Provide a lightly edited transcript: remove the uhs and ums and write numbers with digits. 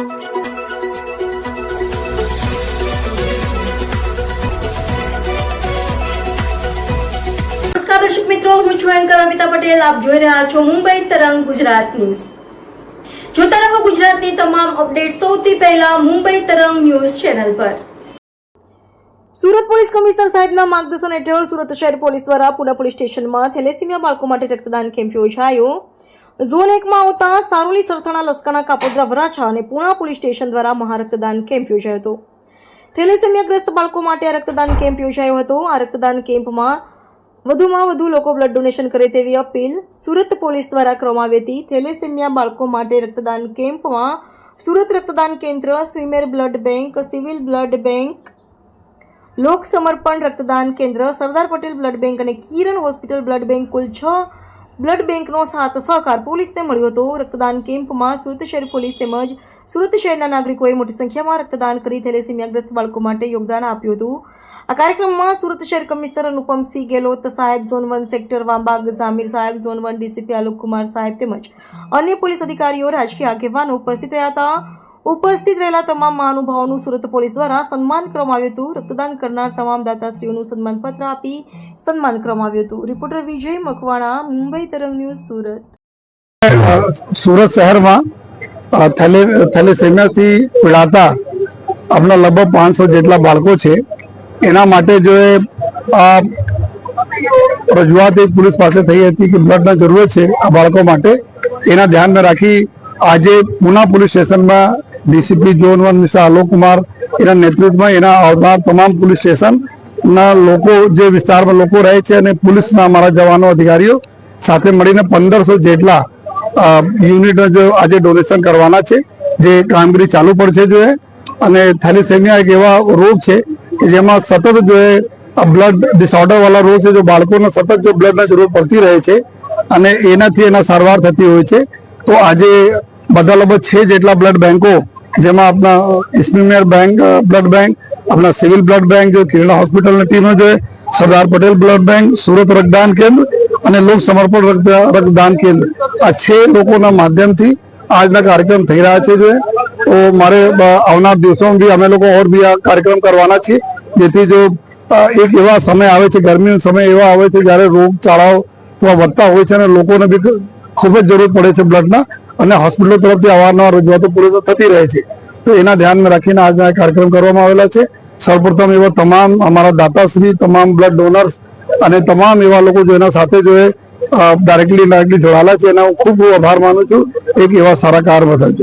દર્શક મિત્રો, હું છું એન્કર અમિતા પટેલ. આપ જોઈ રહ્યા છો મુંબઈ તરંગ ગુજરાત ન્યૂઝ. જોતા રહો ગુજરાતની તમામ અપડેટ સૌથી પહેલા મુંબઈ તરંગ ન્યૂઝ ચેનલ પર. સુરત પોલીસ કમિશનર સાહેબના માર્ગદર્શન હેઠળ સુરત શહેર પોલીસ દ્વારા પુના પોલીસ સ્ટેશનમાં થેલેસીમિયા બાળકો માટે રક્તદાન કેમ્પ યોજાયો. ઝોન 1 માં આવતા સારોલી, સરથાણા, લસકાણા, કાપોદ્રા, વરાછા અને પુના પોલીસ સ્ટેશન દ્વારા મહારક્તદાન કેમ્પ યોજાયો હતો. થેલેસીમિયાગ્રસ્ત બાળકો માટે આ રક્તદાન કેમ્પ યોજાયો હતો. આ રક્તદાન કેમ્પમાં વધુમાં વધુ લોકો બ્લડ ડોનેશન કરે તેવી અપીલ સુરત પોલીસ દ્વારા કરવામાં આવી હતી. થેલેસીમિયા બાળકો માટે રક્તદાન કેમ્પમાં Surat Raktadan Kendra, SMIMER blood bank, civil blood bank, Lok Samarpan Raktadan Kendra, Sardar Patel blood bank અને કિરણ હોસ્પિટલ બ્લડ બેંક, કુલ 6 બ્લડ બેંકનો સાથ સહકાર પોલીસને મળ્યો હતો. રક્તદાન કેમ્પમાં સુરત શહેર પોલીસ તેમજ સુરત શહેરના નાગરિકોએ મોટી સંખ્યામાં રક્તદાન કરી થેલેસીમિયાગ્રસ્ત બાળકો માટે યોગદાન આપ્યું હતું. આ કાર્યક્રમમાં સુરત શહેર કમિશનર અનુપમસિંહ ગેહલોત સાહેબ, ઝોન 1 સેક્ટર વાંબાગ ઝામીર સાહેબ, ઝોન 1 ડીસીપી આલોક કુમાર સાહેબ તેમજ અન્ય પોલીસ અધિકારીઓ, રાજકીય આગેવાનો ઉપસ્થિત રહ્યા હતા. ઉપસ્થિત રહેલા તમામ મહાનુભાવોનું સુરત પોલીસ દ્વારા સન્માન કરવામાં આવ્યું હતું. રક્તદાન કરનાર તમામ દાતાશ્રીઓનું સન્માનપત્ર આપી સન્માન કરવામાં આવ્યું હતું. રિપોર્ટર વિજય મકવાણા, મુંબઈ તરંગ ન્યૂઝ, સુરત. સુરત શહેરમાં થેલેસેમિયાથી પીડાતા આપણા લગભગ 500 જેટલા બાળકો છે. એના માટે જો રજૂઆત પોલીસ પાસે થઈ હતી કે બ્લડની જરૂરત છે આ બાળકો માટે, એના ધ્યાનમાં રાખી આજે પુના પોલીસ સ્ટેશનમાં DCP zone 1 mister Alok Kumar એના નેતૃત્વમાં એના આવનાર તમામ પોલીસ સ્ટેશનના લોકો, જે વિસ્તારમાં લોકો રહે છે અને પોલીસના અમારા જવાનો, અધિકારીઓ સાથે મળીને 1500 જેટલા યુનિટનો જો આજે ડોનેશન કરવાના છે. જે કામગીરી ચાલુ પડશે જો અને થેલેસેમિયા એક એવા રોગ છે કે જેમાં સતત જો બ્લડ ડિસઓર્ડર વાળા રોગ છે. જો બાળકોને સતત જો બ્લડની જરૂર પડતી રહે છે અને એનાથી એના સારવાર થતી હોય છે. તો આજે બધા લગભગ 6 જેટલા બ્લડ બેંકો, જેમાં આપણા સ્વીમેર બેંક બ્લડ બેંક, આપણા સિવિલ બ્લડ બેંક, જો કિરણ હોસ્પિટલની ટીમો જો સરદાર પટેલ બ્લડ બેંક, સુરત રક્તદાન કેન્દ્ર અને લોક સમર્પણ રક્તદાન કેન્દ્ર, આ 6 લોકોના માધ્યમથી આજના કાર્યક્રમ થઈ રહ્યા છે. જો તો મારે આવનાર દિવસોમાં બી અમે લોકો ઓર બી આ કાર્યક્રમ કરવાના છીએ, જેથી જો એક એવા સમય આવે છે, ગરમીનો સમય એવા આવે છે જ્યારે રોગચાળાઓ વધતા હોય છે અને લોકોને બી ખૂબ જ જરૂર પડે છે બ્લડના, અને હોસ્પિટલો તરફથી અવારનવાર રજૂઆતો પૂરી થતી રહે છે. તો એના ધ્યાનમાં રાખીને આજના કાર્યક્રમ કરવામાં આવેલા છે. સૌપ્રથમ એવા તમામ અમારા દાતાશ્રી, તમામ બ્લડ ડોનર્સ અને તમામ એવા લોકો જો એના સાથે જો ડાયરેક્ટલી જોડાયેલા છે, એના હું ખૂબ આભાર માનું છું. એક એવા સારા કાર્ય બધા છે.